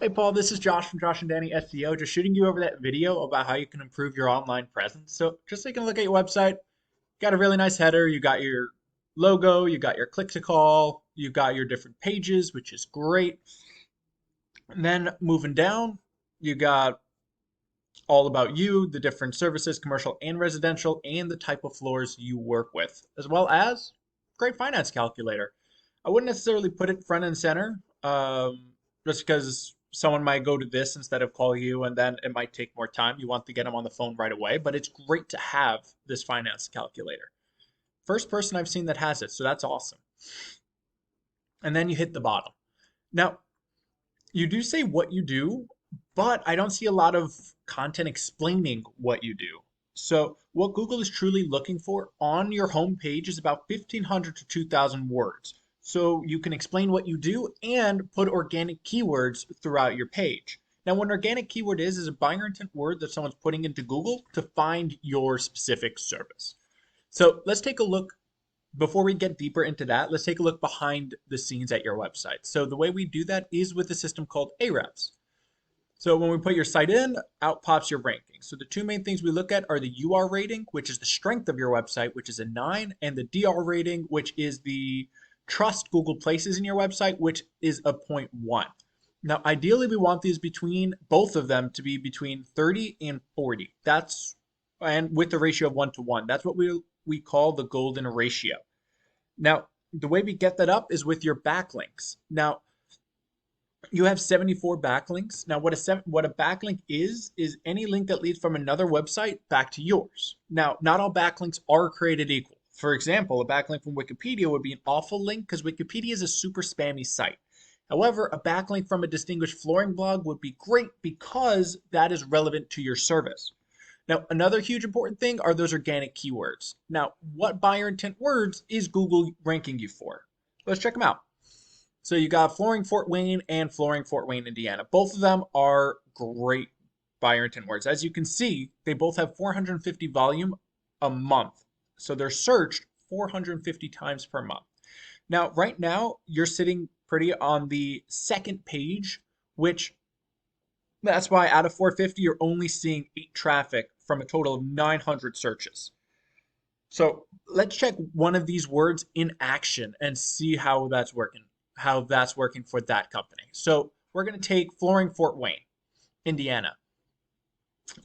Hey Paul, this is Josh from Josh and Danny SEO, just shooting you over that video about how you can improve your online presence. So just taking a look at your website, got a really nice header, you got your logo, you got your click to call, you got your different pages, which is great. And then moving down, you got all about you, the different services, commercial and residential, and the type of floors you work with, as well as great finance calculator. I wouldn't necessarily put it front and center, just because someone might go to this instead of call you, and then it might take more time. You want to get them on the phone right away, but it's great to have this finance calculator. First person I've seen that has it, so that's awesome. And then you hit the bottom. Now, you do say what you do, but I don't see a lot of content explaining what you do. So, what Google is truly looking for on your home page is about 1,500 to 2,000 words. So, you can explain what you do and put organic keywords throughout your page. Now, what an organic keyword is a buyer intent word that someone's putting into Google to find your specific service. So, let's take a look. Before we get deeper into that, let's take a look behind the scenes at your website. So the way we do that is with a system called Ahrefs. So when we put your site in, out pops your ranking. So the two main things we look at are the UR rating, which is the strength of your website, which is a 9, and the DR rating, which is the trust Google places in your website, which is a 0.1. Now, ideally, we want these between both of them to be between 30 and 40. And with the ratio of 1 to 1. That's what we call the golden ratio. Now, the way we get that up is with your backlinks. Now, you have 74 backlinks. Now, what a backlink is any link that leads from another website back to yours. Now, not all backlinks are created equal. For example, a backlink from Wikipedia would be an awful link because Wikipedia is a super spammy site. However, a backlink from a distinguished flooring blog would be great because that is relevant to your service. Now, another huge important thing are those organic keywords. Now, what buyer intent words is Google ranking you for? Let's check them out. So you got Flooring Fort Wayne and Flooring Fort Wayne, Indiana. Both of them are great buyer intent words. As you can see, they both have 450 volume a month. So they're searched 450 times per month. Now, right now, you're sitting pretty on the second page, which that's why out of 450, you're only seeing 8 traffic from a total of 900 searches. So let's check one of these words in action and see how that's working for that company. So we're going to take Flooring Fort Wayne, Indiana.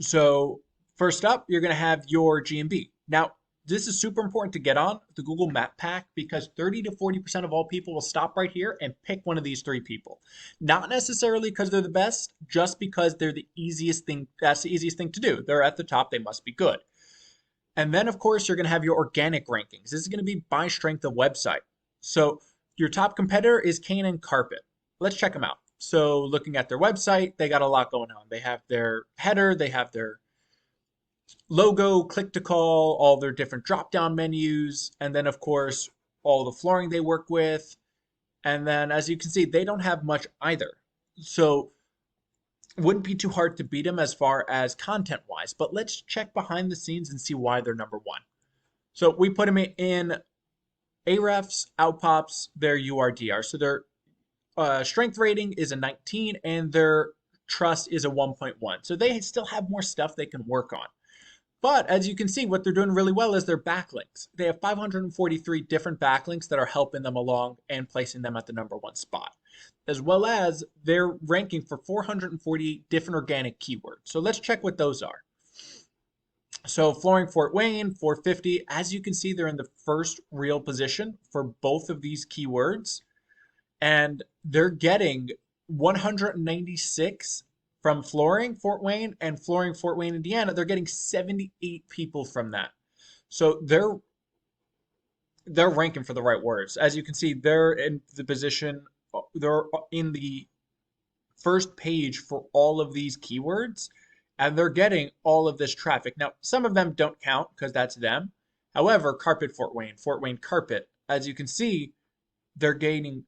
So first up, you're going to have your G&B. Now, this is super important to get on the Google Map Pack because 30 to 40% of all people will stop right here and pick one of these 3 people. Not necessarily because they're the best, just because they're the easiest thing. That's the easiest thing to do. They're at the top, they must be good. And then, of course, you're going to have your organic rankings. This is going to be by strength of website. So your top competitor is K&N Carpet. Let's check them out. So looking at their website, they got a lot going on. They have their header, they have their logo, click to call, all their different drop down menus, and then of course all the flooring they work with. And then as you can see, they don't have much either. So it wouldn't be too hard to beat them as far as content wise, but let's check behind the scenes and see why they're number 1. So we put them in Ahrefs, outpops their URDR. So their strength rating is a 19 and their trust is a 1.1. So they still have more stuff they can work on. But as you can see, what they're doing really well is their backlinks. They have 543 different backlinks that are helping them along and placing them at the number 1 spot, as well as they're ranking for 440 different organic keywords. So let's check what those are. So Flooring Fort Wayne, 450. As you can see, they're in the first real position for both of these keywords. And they're getting 196 from Flooring Fort Wayne and Flooring Fort Wayne, Indiana. They're getting 78 people from that. So they're ranking for the right words. As you can see, they're in the first page for all of these keywords, and they're getting all of this traffic. Now, some of them don't count because that's them. However, Carpet Fort Wayne Carpet, as you can see, they're getting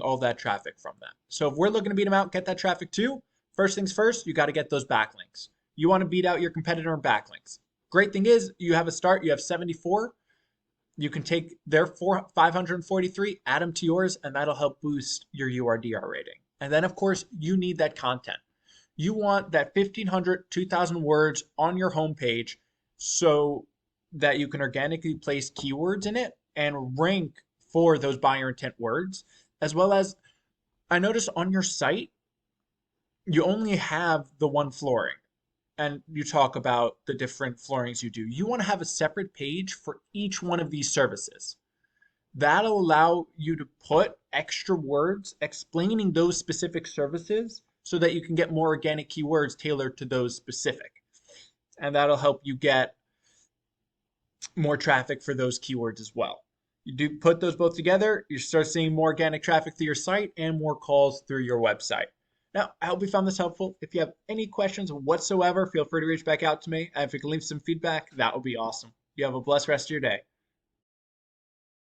all that traffic from that. So if we're looking to beat them out, get that traffic too, first things first, you got to get those backlinks. You want to beat out your competitor in backlinks. Great thing is you have a start, you have 74. You can take their 543, add them to yours, and that'll help boost your URDR rating. And then, of course, you need that content. You want that 1,500, 2,000 words on your homepage so that you can organically place keywords in it and rank for those buyer intent words. As well as, I noticed on your site, you only have the one flooring and you talk about the different floorings you do. You want to have a separate page for each one of these services. That'll allow you to put extra words explaining those specific services so that you can get more organic keywords tailored to those specific. And that'll help you get more traffic for those keywords as well. You do put those both together, you start seeing more organic traffic through your site and more calls through your website. Now, I hope you found this helpful. If you have any questions whatsoever, feel free to reach back out to me. And if you can leave some feedback, that would be awesome. You have a blessed rest of your day.